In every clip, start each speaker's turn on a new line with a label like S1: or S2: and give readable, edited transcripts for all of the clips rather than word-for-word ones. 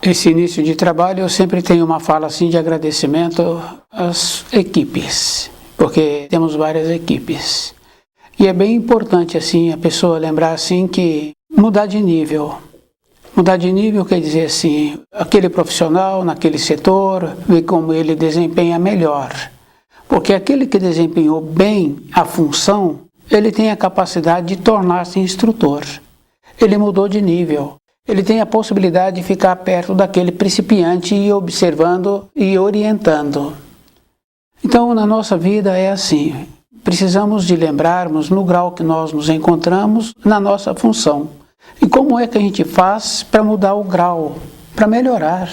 S1: Esse início de trabalho eu sempre tenho uma fala assim de agradecimento às equipes, porque temos várias equipes. E é bem importante assim a pessoa lembrar assim que mudar de nível. Mudar de nível quer dizer assim, aquele profissional naquele setor, ver como ele desempenha melhor. Porque aquele que desempenhou bem a função, ele tem a capacidade de tornar-se instrutor. Ele mudou de nível. Ele tem a possibilidade de ficar perto daquele principiante e observando e orientando. Então, na nossa vida é assim. Precisamos de lembrarmos no grau que nós nos encontramos na nossa função. E como é que a gente faz para mudar o grau, para melhorar?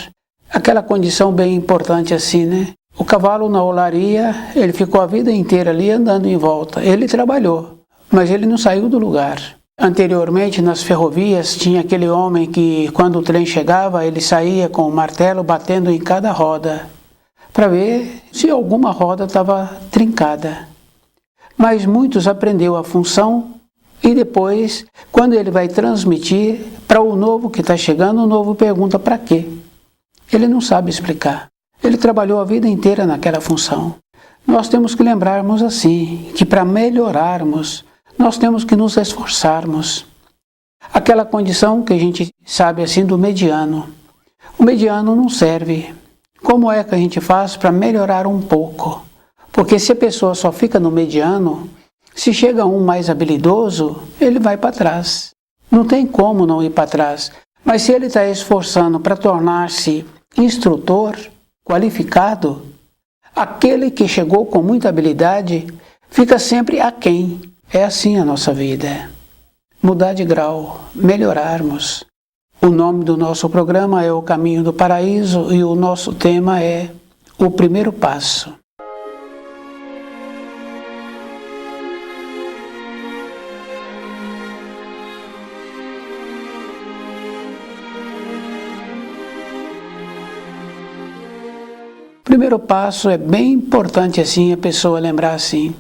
S1: Aquela condição bem importante assim, né? O cavalo na olaria, ele ficou a vida inteira ali andando em volta. Ele trabalhou, mas ele não saiu do lugar. Anteriormente, nas ferrovias, tinha aquele homem que, quando o trem chegava, ele saía com o martelo batendo em cada roda, para ver se alguma roda estava trincada. Mas muitos aprenderam a função e depois, quando ele vai transmitir para o novo que está chegando, o novo pergunta para quê. Ele não sabe explicar. Ele trabalhou a vida inteira naquela função. Nós temos que lembrarmos assim, que para melhorarmos, nós temos que nos esforçarmos. Aquela condição que a gente sabe assim do mediano. O mediano não serve. Como é que a gente faz para melhorar um pouco? Porque se a pessoa só fica no mediano, se chega um mais habilidoso, ele vai para trás. Não tem como não ir para trás. Mas se ele está esforçando para tornar-se instrutor, qualificado, aquele que chegou com muita habilidade fica sempre aquém. É assim a nossa vida. Mudar de grau, melhorarmos. O nome do nosso programa é O Caminho do Paraíso e o nosso tema é O Primeiro Passo. O primeiro passo é bem importante assim a pessoa lembrar assim,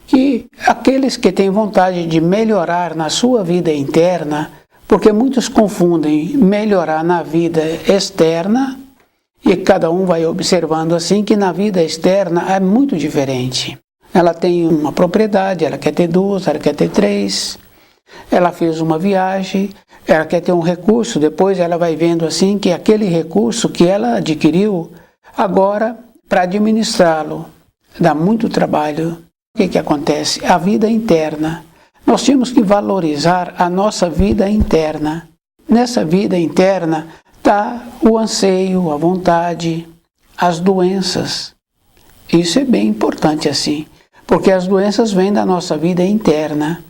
S1: que aqueles que têm vontade de melhorar na sua vida interna, porque muitos confundem melhorar na vida externa, e cada um vai observando assim que na vida externa é muito diferente. Ela tem uma propriedade, ela quer ter duas, ela quer ter três, ela fez uma viagem, ela quer ter um recurso, depois ela vai vendo assim que aquele recurso que ela adquiriu, agora para administrá-lo dá muito trabalho. O que acontece? A vida interna. Nós temos que valorizar a nossa vida interna. Nessa vida interna está o anseio, a vontade, as doenças. Isso é bem importante assim, porque as doenças vêm da nossa vida interna.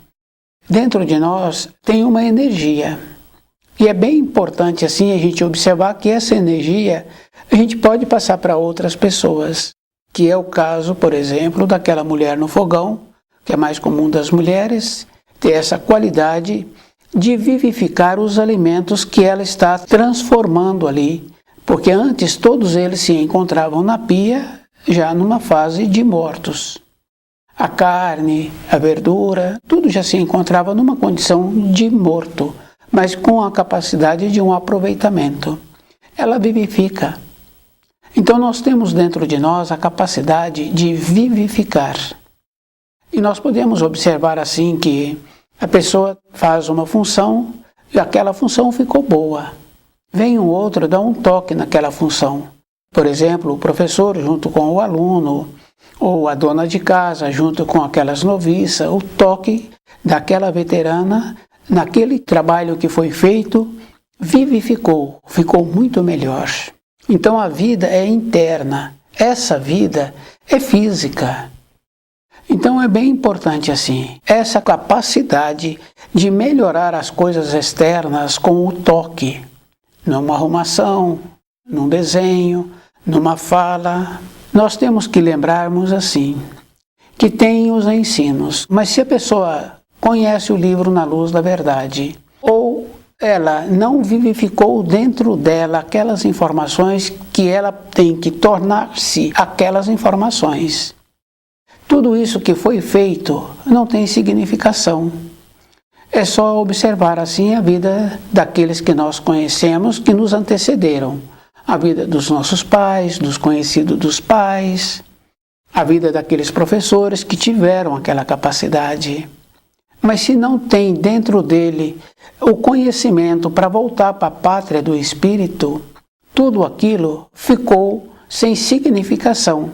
S1: Dentro de nós tem uma energia. E é bem importante assim a gente observar que essa energia a gente pode passar para outras pessoas. Que é o caso, por exemplo, daquela mulher no fogão, que é mais comum das mulheres, ter essa qualidade de vivificar os alimentos que ela está transformando ali, porque antes todos eles se encontravam na pia, já numa fase de mortos. A carne, a verdura, tudo já se encontrava numa condição de morto, mas com a capacidade de um aproveitamento. Ela vivifica. Então nós temos dentro de nós a capacidade de vivificar. E nós podemos observar assim que a pessoa faz uma função e aquela função ficou boa. Vem um outro, dá um toque naquela função. Por exemplo, o professor junto com o aluno, ou a dona de casa junto com aquelas noviças, o toque daquela veterana naquele trabalho que foi feito, vivificou, ficou muito melhor. Então a vida é interna, essa vida é física. Então é bem importante assim, essa capacidade de melhorar as coisas externas com o toque, numa arrumação, num desenho, numa fala. Nós temos que lembrarmos assim, que tem os ensinos, mas se a pessoa conhece o livro Na Luz da Verdade, ou ela não vivificou dentro dela aquelas informações que ela tem que tornar-se aquelas informações. Tudo isso que foi feito não tem significação. É só observar assim a vida daqueles que nós conhecemos que nos antecederam. A vida dos nossos pais, dos conhecidos dos pais, a vida daqueles professores que tiveram aquela capacidade. Mas se não tem dentro dele o conhecimento para voltar para a pátria do espírito, tudo aquilo ficou sem significação.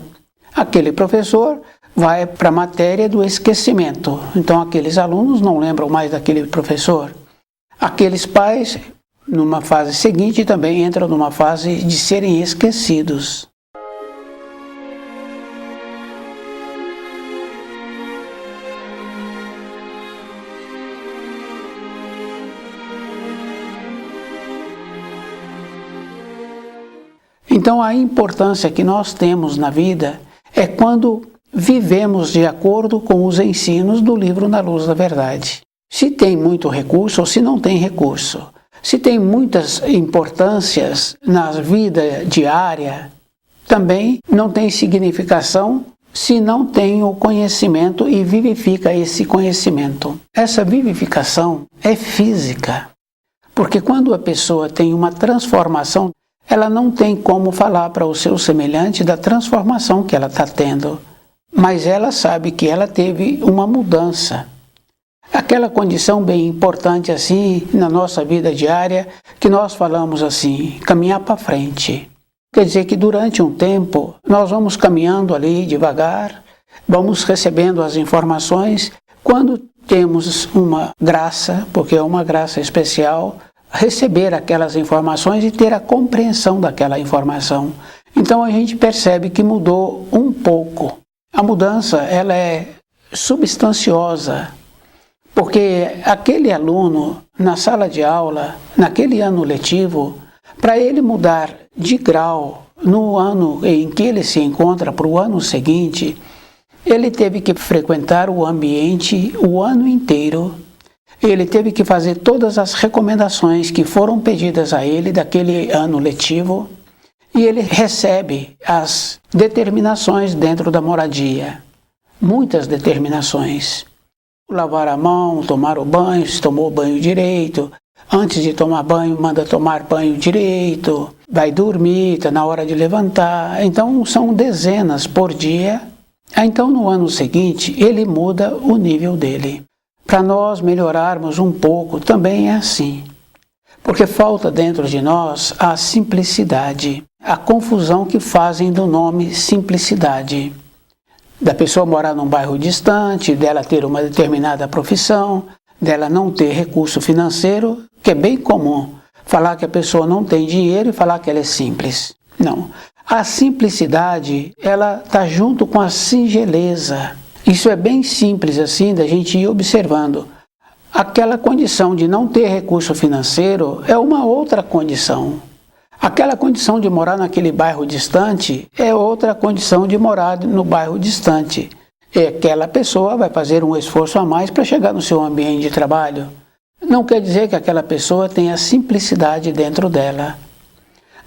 S1: Aquele professor vai para a matéria do esquecimento. Então aqueles alunos não lembram mais daquele professor. Aqueles pais, numa fase seguinte, também entram numa fase de serem esquecidos. Então a importância que nós temos na vida é quando vivemos de acordo com os ensinos do livro Na Luz da Verdade. Se tem muito recurso ou se não tem recurso. Se tem muitas importâncias na vida diária, também não tem significação se não tem o conhecimento e vivifica esse conhecimento. Essa vivificação é física, porque quando a pessoa tem uma transformação, ela não tem como falar para o seu semelhante da transformação que ela está tendo. Mas ela sabe que ela teve uma mudança. Aquela condição bem importante assim na nossa vida diária, que nós falamos assim, caminhar para frente. Quer dizer que durante um tempo nós vamos caminhando ali devagar, vamos recebendo as informações. Quando temos uma graça, porque é uma graça especial, receber aquelas informações e ter a compreensão daquela informação. Então a gente percebe que mudou um pouco. A mudança, ela é substanciosa, porque aquele aluno na sala de aula, naquele ano letivo, para ele mudar de grau no ano em que ele se encontra para o ano seguinte, ele teve que frequentar o ambiente o ano inteiro. Ele teve que fazer todas as recomendações que foram pedidas a ele daquele ano letivo e ele recebe as determinações dentro da moradia. Muitas determinações. Lavar a mão, tomar o banho, se tomou o banho direito. Antes de tomar banho, manda tomar banho direito. Vai dormir, está na hora de levantar. Então são dezenas por dia. Então no ano seguinte ele muda o nível dele. Para nós melhorarmos um pouco também é assim, porque falta dentro de nós a simplicidade, a confusão que fazem do nome simplicidade. Da pessoa morar num bairro distante, dela ter uma determinada profissão, dela não ter recurso financeiro, que é bem comum falar que a pessoa não tem dinheiro e falar que ela é simples. Não. A simplicidade, ela está junto com a singeleza. Isso é bem simples assim da gente ir observando. Aquela condição de não ter recurso financeiro é uma outra condição. Aquela condição de morar naquele bairro distante é outra condição de morar no bairro distante. E aquela pessoa vai fazer um esforço a mais para chegar no seu ambiente de trabalho. Não quer dizer que aquela pessoa tenha simplicidade dentro dela.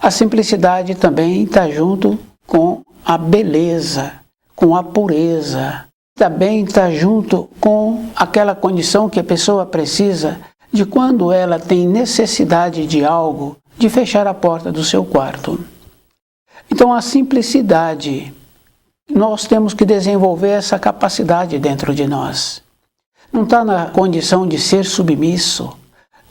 S1: A simplicidade também está junto com a beleza, com a pureza. Também está junto com aquela condição que a pessoa precisa de quando ela tem necessidade de algo, de fechar a porta do seu quarto. Então a simplicidade, nós temos que desenvolver essa capacidade dentro de nós. Não está na condição de ser submisso,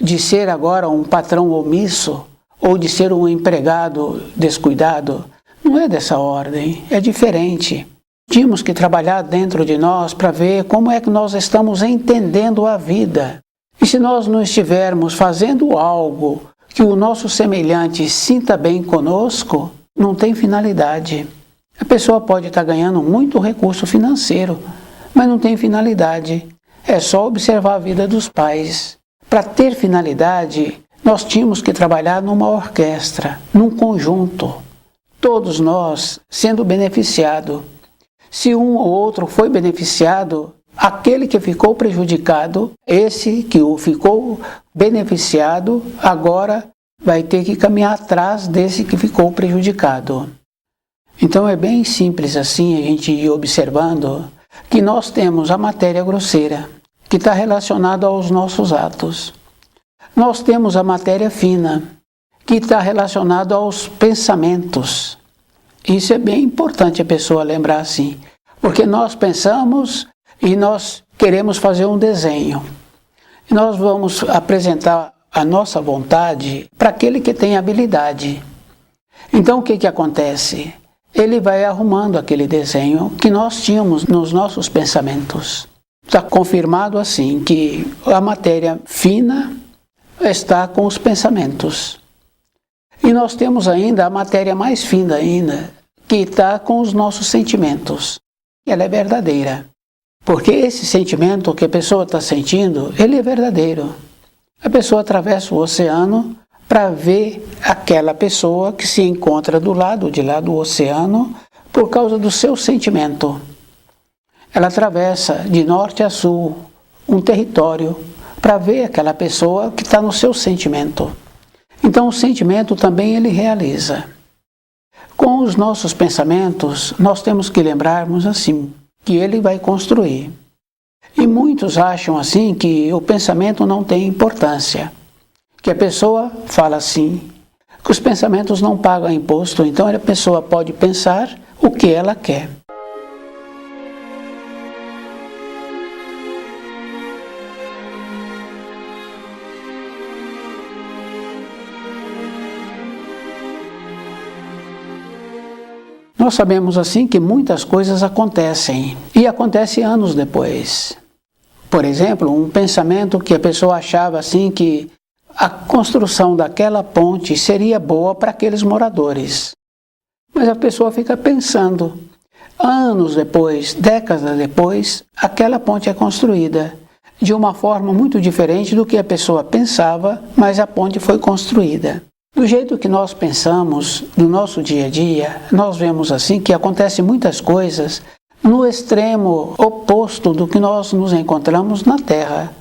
S1: de ser agora um patrão omisso, ou de ser um empregado descuidado. Não é dessa ordem, é diferente. Tínhamos que trabalhar dentro de nós para ver como é que nós estamos entendendo a vida. E se nós não estivermos fazendo algo que o nosso semelhante sinta bem conosco, não tem finalidade. A pessoa pode estar ganhando muito recurso financeiro, mas não tem finalidade. É só observar a vida dos pais. Para ter finalidade, nós tínhamos que trabalhar numa orquestra, num conjunto. Todos nós sendo beneficiados. Se um ou outro foi beneficiado, aquele que ficou prejudicado, esse que o ficou beneficiado, agora vai ter que caminhar atrás desse que ficou prejudicado. Então é bem simples assim a gente ir observando que nós temos a matéria grosseira, que está relacionado aos nossos atos. Nós temos a matéria fina, que está relacionado aos pensamentos. Isso é bem importante a pessoa lembrar assim, porque nós pensamos e nós queremos fazer um desenho. E nós vamos apresentar a nossa vontade para aquele que tem habilidade. Então o que acontece? Ele vai arrumando aquele desenho que nós tínhamos nos nossos pensamentos. Está confirmado assim que a matéria fina está com os pensamentos. E nós temos ainda a matéria mais fina ainda, que está com os nossos sentimentos. Ela é verdadeira. Porque esse sentimento que a pessoa está sentindo, ele é verdadeiro. A pessoa atravessa o oceano para ver aquela pessoa que se encontra do lado de lá do oceano por causa do seu sentimento. Ela atravessa de norte a sul um território para ver aquela pessoa que está no seu sentimento. Então o sentimento também ele realiza. Com os nossos pensamentos, nós temos que lembrarmos assim, que ele vai construir. E muitos acham assim que o pensamento não tem importância. Que a pessoa fala assim, que os pensamentos não pagam imposto, então a pessoa pode pensar o que ela quer. Nós sabemos assim que muitas coisas acontecem e acontecem anos depois. Por exemplo, um pensamento que a pessoa achava assim que a construção daquela ponte seria boa para aqueles moradores. Mas a pessoa fica pensando, anos depois, décadas depois, aquela ponte é construída de uma forma muito diferente do que a pessoa pensava, mas a ponte foi construída. Do jeito que nós pensamos no nosso dia a dia, nós vemos assim que acontecem muitas coisas no extremo oposto do que nós nos encontramos na Terra.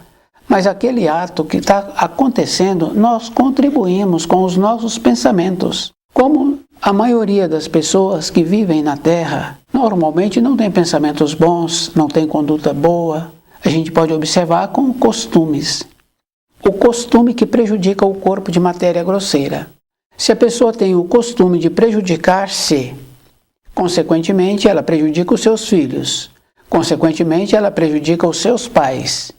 S1: Mas aquele ato que está acontecendo, nós contribuímos com os nossos pensamentos. Como a maioria das pessoas que vivem na Terra, normalmente não tem pensamentos bons, não tem conduta boa, a gente pode observar com costumes. O costume que prejudica o corpo de matéria grosseira. Se a pessoa tem o costume de prejudicar-se, consequentemente ela prejudica os seus filhos, consequentemente ela prejudica os seus pais,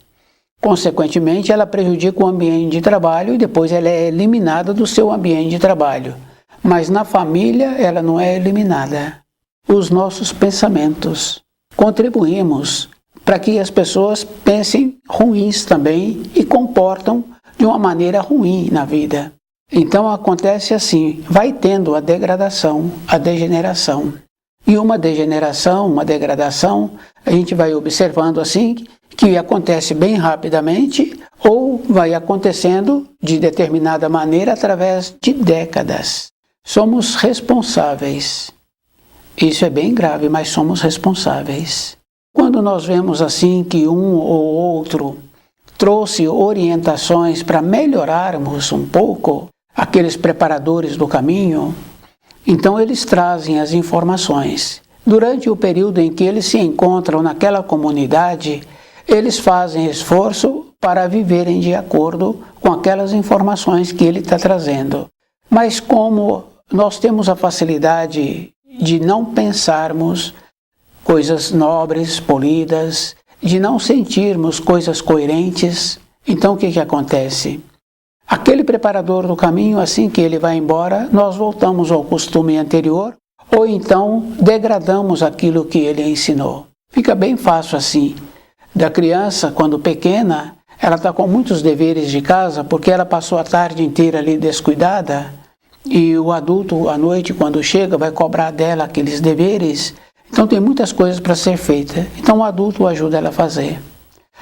S1: consequentemente ela prejudica o ambiente de trabalho e depois ela é eliminada do seu ambiente de trabalho. Mas na família ela não é eliminada. Os nossos pensamentos contribuímos para que as pessoas pensem ruins também e comportam de uma maneira ruim na vida. Então acontece assim, vai tendo a degradação, a degeneração. E uma degeneração, uma degradação, a gente vai observando assim que acontece bem rapidamente ou vai acontecendo de determinada maneira através de décadas. Somos responsáveis. Isso é bem grave, mas somos responsáveis. Quando nós vemos assim que um ou outro trouxe orientações para melhorarmos um pouco aqueles preparadores do caminho, então eles trazem as informações. Durante o período em que eles se encontram naquela comunidade, eles fazem esforço para viverem de acordo com aquelas informações que ele está trazendo. Mas como nós temos a facilidade de não pensarmos coisas nobres, polidas, de não sentirmos coisas coerentes, então o que acontece? Aquele preparador do caminho, assim que ele vai embora, nós voltamos ao costume anterior, ou então degradamos aquilo que ele ensinou. Fica bem fácil assim. Da criança, quando pequena, ela está com muitos deveres de casa, porque ela passou a tarde inteira ali descuidada, e o adulto, à noite, quando chega, vai cobrar dela aqueles deveres. Então tem muitas coisas para ser feitas. Então o adulto ajuda ela a fazer.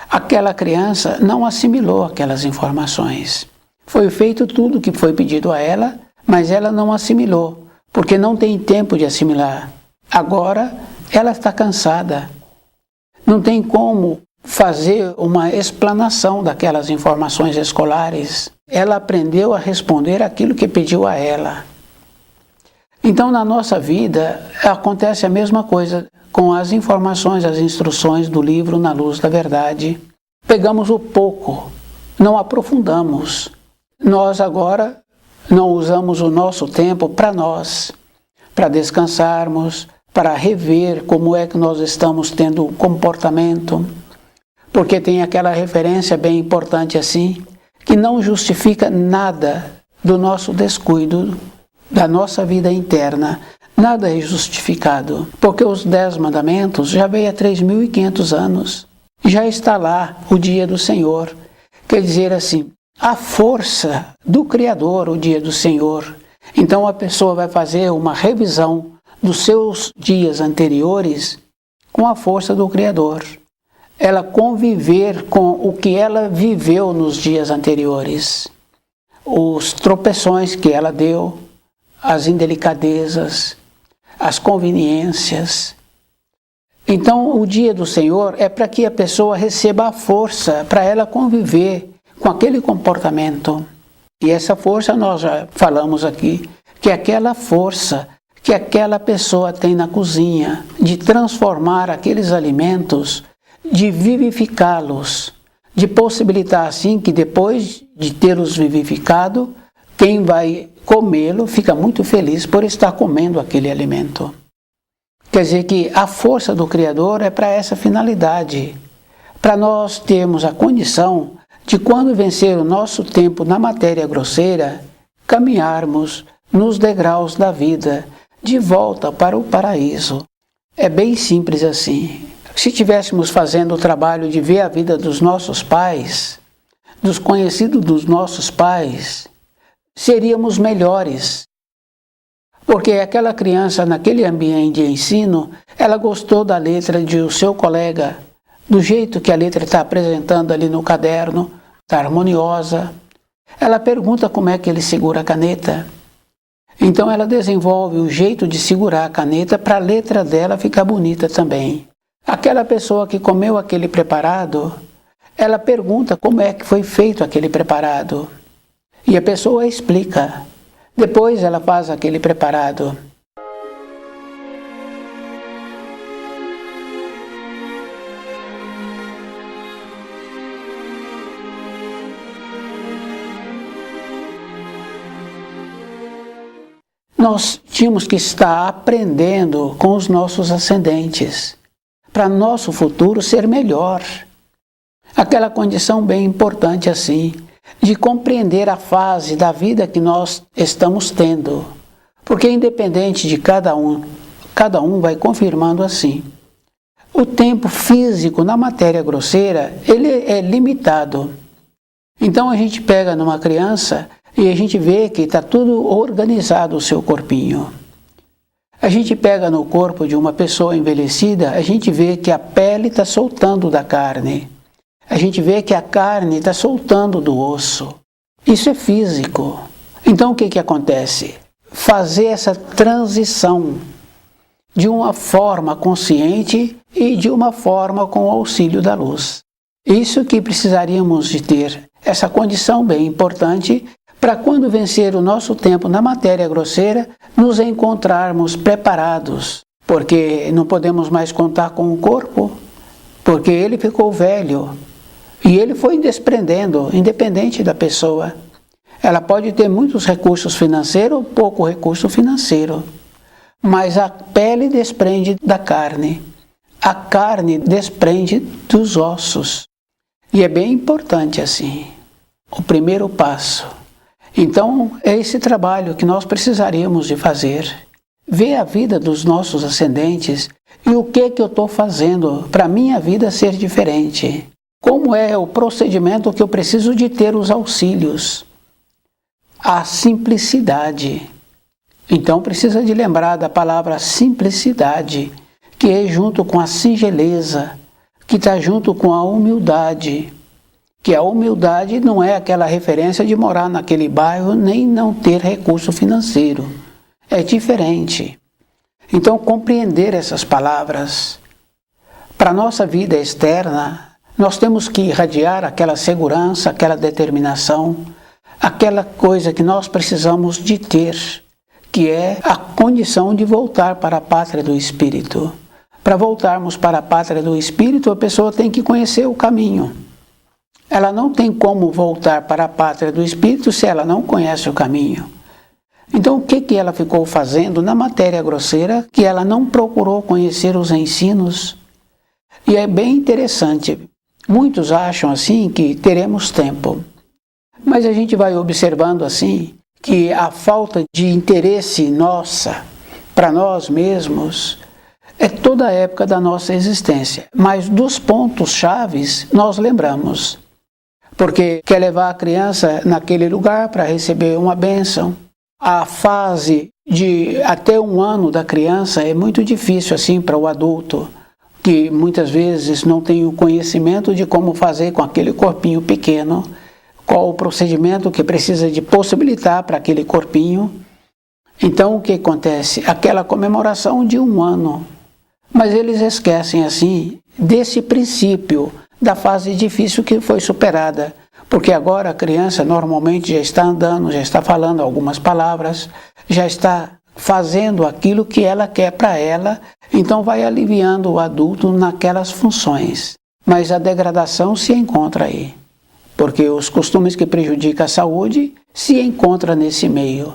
S1: Aquela criança não assimilou aquelas informações. Foi feito tudo o que foi pedido a ela, mas ela não assimilou, porque não tem tempo de assimilar. Agora ela está cansada. Não tem como fazer uma explanação daquelas informações escolares. Ela aprendeu a responder aquilo que pediu a ela. Então, na nossa vida, acontece a mesma coisa com as informações, as instruções do livro Na Luz da Verdade. pegamos o pouco, não aprofundamos. Nós agora não usamos o nosso tempo para nós, para descansarmos, para rever como é que nós estamos tendo comportamento, porque tem aquela referência bem importante assim, que não justifica nada do nosso descuido, da nossa vida interna. Nada é justificado, porque os 10 mandamentos já veio há 3.500 anos. Já está lá o dia do Senhor. Quer dizer assim, a força do Criador, o dia do Senhor. Então a pessoa vai fazer uma revisão dos seus dias anteriores com a força do Criador. Ela conviver com o que ela viveu nos dias anteriores. Os tropeções que ela deu, as indelicadezas, as conveniências. Então, o dia do Senhor é para que a pessoa receba a força para ela conviver com aquele comportamento. E essa força nós já falamos aqui, que é aquela força que aquela pessoa tem na cozinha, de transformar aqueles alimentos, de vivificá-los, de possibilitar assim que depois de tê-los vivificado, quem vai comê-lo fica muito feliz por estar comendo aquele alimento. Quer dizer que a força do Criador é para essa finalidade, para nós termos a condição de, quando vencer o nosso tempo na matéria grosseira, caminharmos nos degraus da vida, de volta para o paraíso. É bem simples assim. Se estivéssemos fazendo o trabalho de ver a vida dos nossos pais, dos conhecidos dos nossos pais, seríamos melhores. Porque aquela criança, naquele ambiente de ensino, ela gostou da letra de o seu colega, do jeito que a letra está apresentando ali no caderno, está harmoniosa. Ela pergunta como é que ele segura a caneta. Então ela desenvolve o jeito de segurar a caneta para a letra dela ficar bonita também. Aquela pessoa que comeu aquele preparado, ela pergunta como é que foi feito aquele preparado. E a pessoa explica. Depois ela faz aquele preparado. Nós tínhamos que estar aprendendo com os nossos ascendentes, para nosso futuro ser melhor. Aquela condição bem importante assim, de compreender a fase da vida que nós estamos tendo. Porque independente de cada um vai confirmando assim. O tempo físico na matéria grosseira, ele é limitado. Então a gente pega numa criança e a gente vê que está tudo organizado o seu corpinho. A gente pega no corpo de uma pessoa envelhecida, a gente vê que a pele está soltando da carne. A gente vê que a carne está soltando do osso. Isso é físico. Então o que acontece? Fazer essa transição de uma forma consciente e de uma forma com o auxílio da luz. Isso que precisaríamos de ter, essa condição bem importante, para quando vencer o nosso tempo na matéria grosseira, nos encontrarmos preparados. Porque não podemos mais contar com o corpo, porque ele ficou velho. E ele foi desprendendo, independente da pessoa. Ela pode ter muitos recursos financeiros ou pouco recurso financeiro. Mas a pele desprende da carne. A carne desprende dos ossos. E é bem importante assim. O primeiro passo. Então, é esse trabalho que nós precisaríamos de fazer. Ver a vida dos nossos ascendentes e o que eu estou fazendo para a minha vida ser diferente. Como é o procedimento que eu preciso de ter os auxílios? A simplicidade. Então precisa de lembrar da palavra simplicidade, que é junto com a singeleza, que está junto com a humildade. Que a humildade não é aquela referência de morar naquele bairro nem não ter recurso financeiro. É diferente. Então compreender essas palavras. Para a nossa vida externa, nós temos que irradiar aquela segurança, aquela determinação, aquela coisa que nós precisamos de ter, que é a condição de voltar para a pátria do Espírito. Para voltarmos para a pátria do Espírito, a pessoa tem que conhecer o caminho. ela não tem como voltar para a pátria do espírito se ela não conhece o caminho. Então, o que ela ficou fazendo na matéria grosseira que ela não procurou conhecer os ensinos? E é bem interessante. Muitos acham assim que teremos tempo. Mas a gente vai observando assim que a falta de interesse nossa para nós mesmos é toda a época da nossa existência. Mas dos pontos chaves nós lembramos. Porque quer levar a criança naquele lugar para receber uma bênção. A fase de até 1 ano da criança é muito difícil assim para o adulto, que muitas vezes não tem o conhecimento de como fazer com aquele corpinho pequeno, qual o procedimento que precisa de possibilitar para aquele corpinho. Então o que acontece? Aquela comemoração de 1 ano. Mas eles esquecem assim desse princípio da fase difícil que foi superada. Porque agora a criança normalmente já está andando, já está falando algumas palavras, já está fazendo aquilo que ela quer para ela, então vai aliviando o adulto naquelas funções. Mas a degradação se encontra aí, porque os costumes que prejudicam a saúde se encontram nesse meio.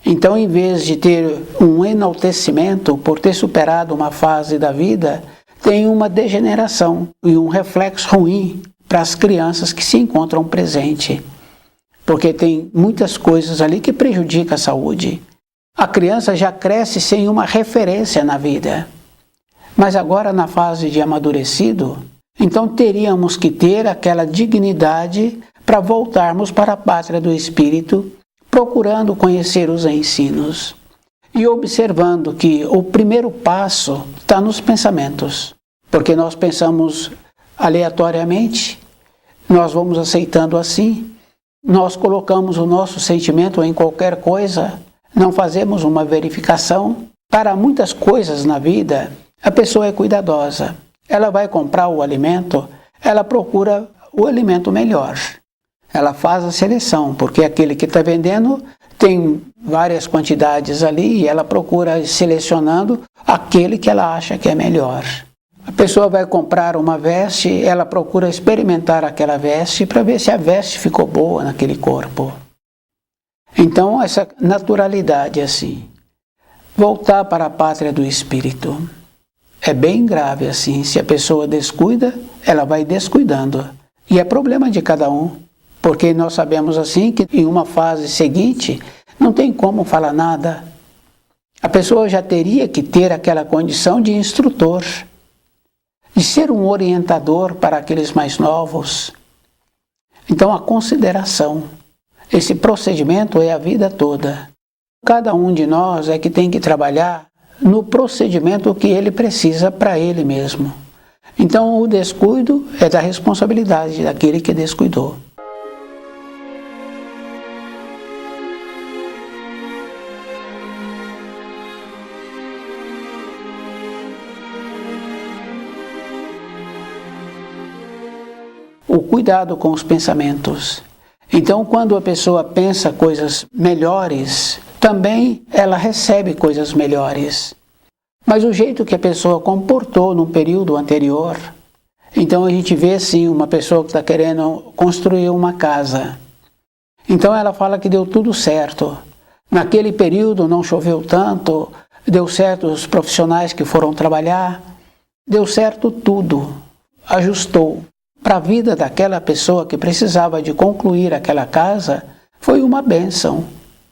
S1: Então, em vez de ter um enaltecimento por ter superado uma fase da vida, tem uma degeneração e um reflexo ruim para as crianças que se encontram presentes, porque tem muitas coisas ali que prejudicam a saúde. A criança já cresce sem uma referência na vida, mas agora na fase de amadurecido, então teríamos que ter aquela dignidade para voltarmos para a pátria do espírito, procurando conhecer os ensinos e observando que o primeiro passo está nos pensamentos, porque nós pensamos aleatoriamente, nós vamos aceitando assim, nós colocamos o nosso sentimento em qualquer coisa, não fazemos uma verificação. Para muitas coisas na vida, a pessoa é cuidadosa. Ela vai comprar o alimento, ela procura o alimento melhor. Ela faz a seleção, porque aquele que está vendendo tem várias quantidades ali e ela procura selecionando aquele que ela acha que é melhor. A pessoa vai comprar uma veste, ela procura experimentar aquela veste para ver se a veste ficou boa naquele corpo. Então, essa naturalidade assim, voltar para a pátria do espírito, é bem grave assim. Se a pessoa descuida, ela vai descuidando. E é problema de cada um, porque nós sabemos assim que em uma fase seguinte, não tem como falar nada. A pessoa já teria que ter aquela condição de instrutor, de ser um orientador para aqueles mais novos. Então, a consideração, esse procedimento é a vida toda. Cada um de nós é que tem que trabalhar no procedimento que ele precisa para ele mesmo. Então, o descuido é da responsabilidade daquele que descuidou. O cuidado com os pensamentos. Então, quando a pessoa pensa coisas melhores, também ela recebe coisas melhores. Mas o jeito que a pessoa comportou num período anterior, então a gente vê sim uma pessoa que está querendo construir uma casa. Então ela fala que deu tudo certo. Naquele período não choveu tanto, deu certo os profissionais que foram trabalhar, deu certo tudo, ajustou. Para a vida daquela pessoa que precisava de concluir aquela casa, foi uma bênção.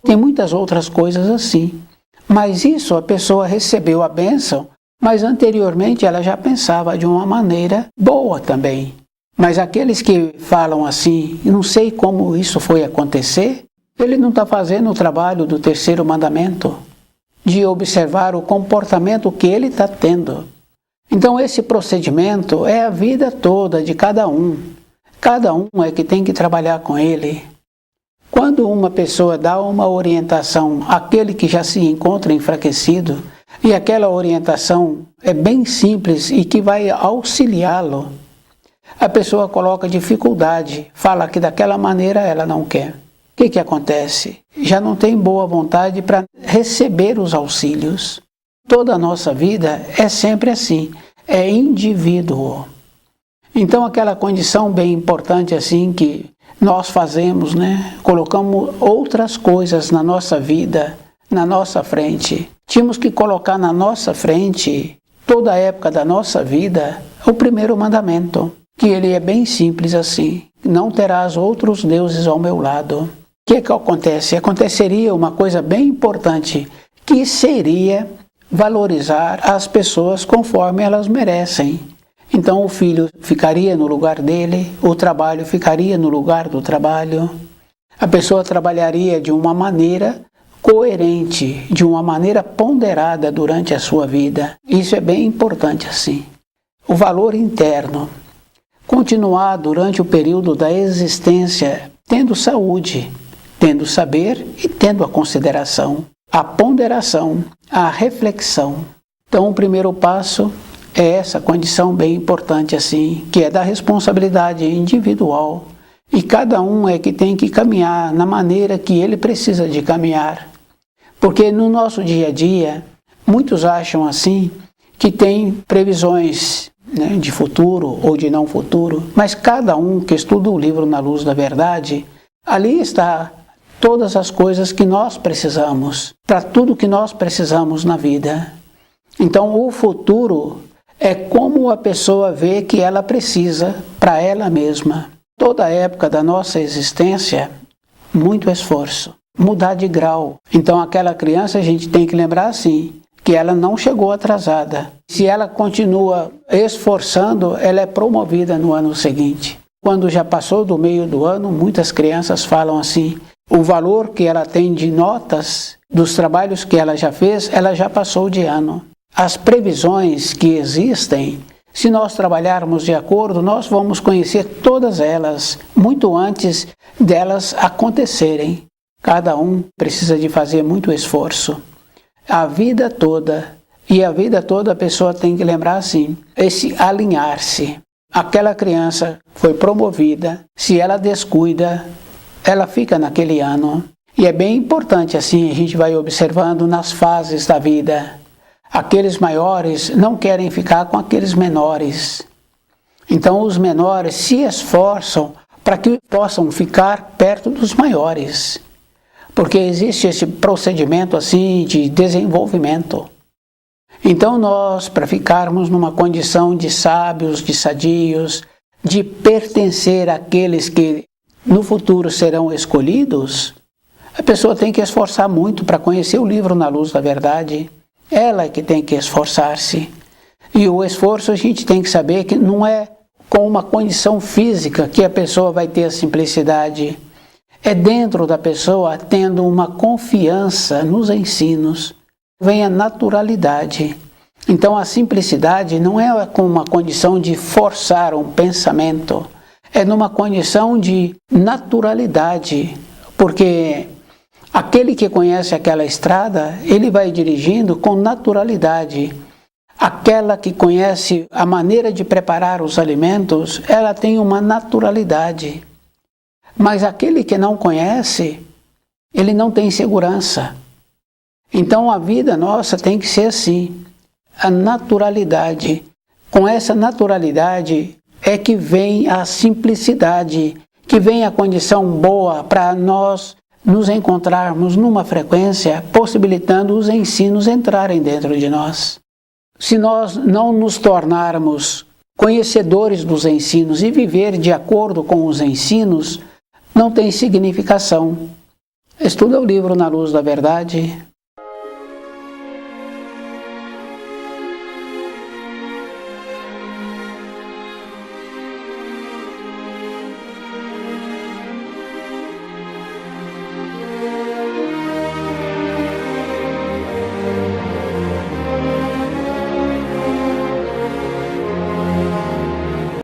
S1: Tem muitas outras coisas assim. Mas isso a pessoa recebeu a bênção, mas anteriormente ela já pensava de uma maneira boa também. Mas aqueles que falam assim, não sei como isso foi acontecer, ele não está fazendo o trabalho do terceiro mandamento, de observar o comportamento que ele está tendo. Então esse procedimento é a vida toda de cada um. Cada um é que tem que trabalhar com ele. Quando uma pessoa dá uma orientação àquele que já se encontra enfraquecido, e aquela orientação é bem simples e que vai auxiliá-lo, a pessoa coloca dificuldade, fala que daquela maneira ela não quer. O que acontece? Já não tem boa vontade para receber os auxílios. Toda a nossa vida é sempre assim, é indivíduo. Então aquela condição bem importante assim que nós fazemos, né? Colocamos outras coisas na nossa vida, na nossa frente. Tínhamos que colocar na nossa frente, toda a época da nossa vida, o primeiro mandamento, que ele é bem simples assim: não terás outros deuses ao meu lado. O que acontece? Aconteceria uma coisa bem importante, que seria valorizar as pessoas conforme elas merecem. Então o filho ficaria no lugar dele, o trabalho ficaria no lugar do trabalho. A pessoa trabalharia de uma maneira coerente, de uma maneira ponderada durante a sua vida. Isso é bem importante assim. O valor interno. Continuar durante o período da existência tendo saúde, tendo saber e tendo a consideração, a ponderação, a reflexão. Então o primeiro passo é essa condição bem importante assim, que é da responsabilidade individual. E cada um é que tem que caminhar na maneira que ele precisa de caminhar. Porque no nosso dia a dia, muitos acham assim que tem previsões, né, de futuro ou de não futuro, mas cada um que estuda o livro Na Luz da Verdade, ali está todas as coisas que nós precisamos, para tudo que nós precisamos na vida. Então o futuro é como a pessoa vê que ela precisa para ela mesma. Toda a época da nossa existência, muito esforço, mudar de grau. Então aquela criança a gente tem que lembrar assim, que ela não chegou atrasada. Se ela continua esforçando, ela é promovida no ano seguinte. Quando já passou do meio do ano, muitas crianças falam assim, o valor que ela tem de notas dos trabalhos que ela já fez, ela já passou de ano. As previsões que existem, se nós trabalharmos de acordo, nós vamos conhecer todas elas, muito antes delas acontecerem. Cada um precisa de fazer muito esforço. A vida toda, e a vida toda a pessoa tem que lembrar assim, esse alinhar-se. Aquela criança foi promovida, se ela descuida, ela fica naquele ano. E é bem importante assim, a gente vai observando nas fases da vida. Aqueles maiores não querem ficar com aqueles menores. Então os menores se esforçam para que possam ficar perto dos maiores. Porque existe esse procedimento assim de desenvolvimento. Então nós, para ficarmos numa condição de sábios, de sadios, de pertencer àqueles que no futuro serão escolhidos, a pessoa tem que esforçar muito para conhecer o livro Na Luz da Verdade. Ela é que tem que esforçar-se. E o esforço a gente tem que saber que não é com uma condição física que a pessoa vai ter a simplicidade. É dentro da pessoa tendo uma confiança nos ensinos. Vem a naturalidade. Então a simplicidade não é com uma condição de forçar um pensamento. É numa condição de naturalidade. Porque aquele que conhece aquela estrada, ele vai dirigindo com naturalidade. Aquela que conhece a maneira de preparar os alimentos, ela tem uma naturalidade. Mas aquele que não conhece, ele não tem segurança. Então a vida nossa tem que ser assim, a naturalidade. Com essa naturalidade é que vem a simplicidade, que vem a condição boa para nós nos encontrarmos numa frequência possibilitando os ensinos entrarem dentro de nós. Se nós não nos tornarmos conhecedores dos ensinos e viver de acordo com os ensinos, não tem significação. Estuda o livro Na Luz da Verdade,